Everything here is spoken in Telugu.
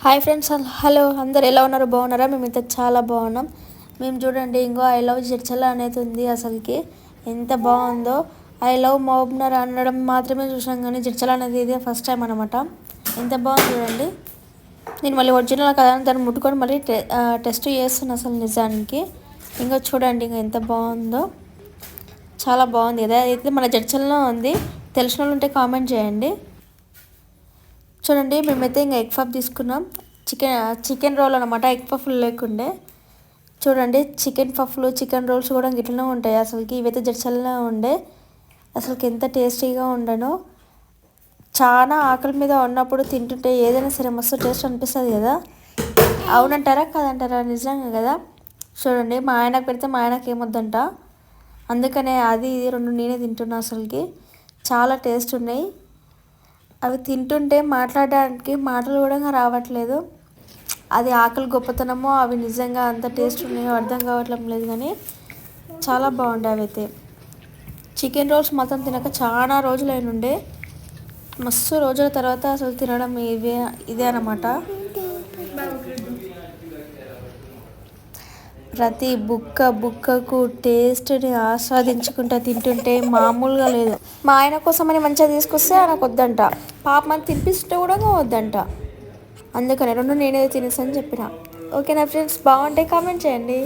హాయ్ ఫ్రెండ్స్, హలో అందరు ఎలా ఉన్నారు? బాగున్నారా? మేమైతే చాలా బాగున్నాం. మేము చూడండి, ఇంకో ఐ లవ్ జడ్చల అనేది ఉంది. అసలుకి ఎంత బాగుందో. ఐ లవ్ మహబూబ్నగర్ అనడం మాత్రమే చూసాం, కానీ జడ్చల అనేది ఇదే ఫస్ట్ టైం అనమాట. ఎంత బాగుంది చూడండి. నేను మళ్ళీ ఒరిజినల్ కదా దాన్ని ముట్టుకొని మళ్ళీ టెస్ట్ చేస్తున్నాను అసలు నిజానికి. ఇంకా చూడండి, ఇంకా ఎంత బాగుందో. చాలా బాగుంది కదా. అయితే మన జడ్చలలో ఉంది. తెలిసిన వాళ్ళు ఉంటే కామెంట్ చేయండి. చూడండి, మేమైతే ఇంకా ఎగ్ పఫ్ తీసుకున్నాం. చికెన్ రోల్ అనమాట. ఎగ్ పఫ్లు లేకుండే. చూడండి, చికెన్ పఫ్లు చికెన్ రోల్స్ కూడా గిట్లనే ఉంటాయి. అసలుకి ఇవైతే జడ్చల్లనే ఉండే. అసలుకి ఎంత టేస్టీగా ఉండనో. చాలా ఆకలి మీద ఉన్నప్పుడు తింటుంటే ఏదైనా సరే మస్తు టేస్ట్ అనిపిస్తుంది కదా. అవునంటారా కాదంటారా? నిజంగా కదా. చూడండి, మా ఆయనకు పెడితే మా ఆయనకి ఏమొద్దంట. అందుకనే అది ఇది రెండు నేనే తింటున్నా. అసలుకి చాలా టేస్ట్ ఉన్నాయి. అవి తింటుంటే మాట్లాడడానికి మాటలు కూడా రావట్లేదు. అది ఆకలి గొప్పతనమో అవి నిజంగా అంత టేస్ట్ ఉన్నాయో అర్థం కావట్లేదు లేదు, కానీ చాలా బాగుండే. అవి అయితే చికెన్ రోల్స్ మొత్తం తినక చాలా రోజులు అయినుండే. మస్తు రోజుల తర్వాత అసలు తినడం ఇదే అనమాట. ప్రతి బుక్కకు టేస్ట్ని ఆస్వాదించుకుంటా తింటుంటే మామూలుగా లేదు. మా ఆయన కోసమని మంచిగా తీసుకొస్తే ఆయనకు వద్దంట. పాప మనం తినిపిస్తుంటే కూడా వద్దంట. అందుకని రెండు నేనే తినేసని చెప్పిన. ఓకేనా ఫ్రెండ్స్? బాగుంటే కామెంట్ చేయండి.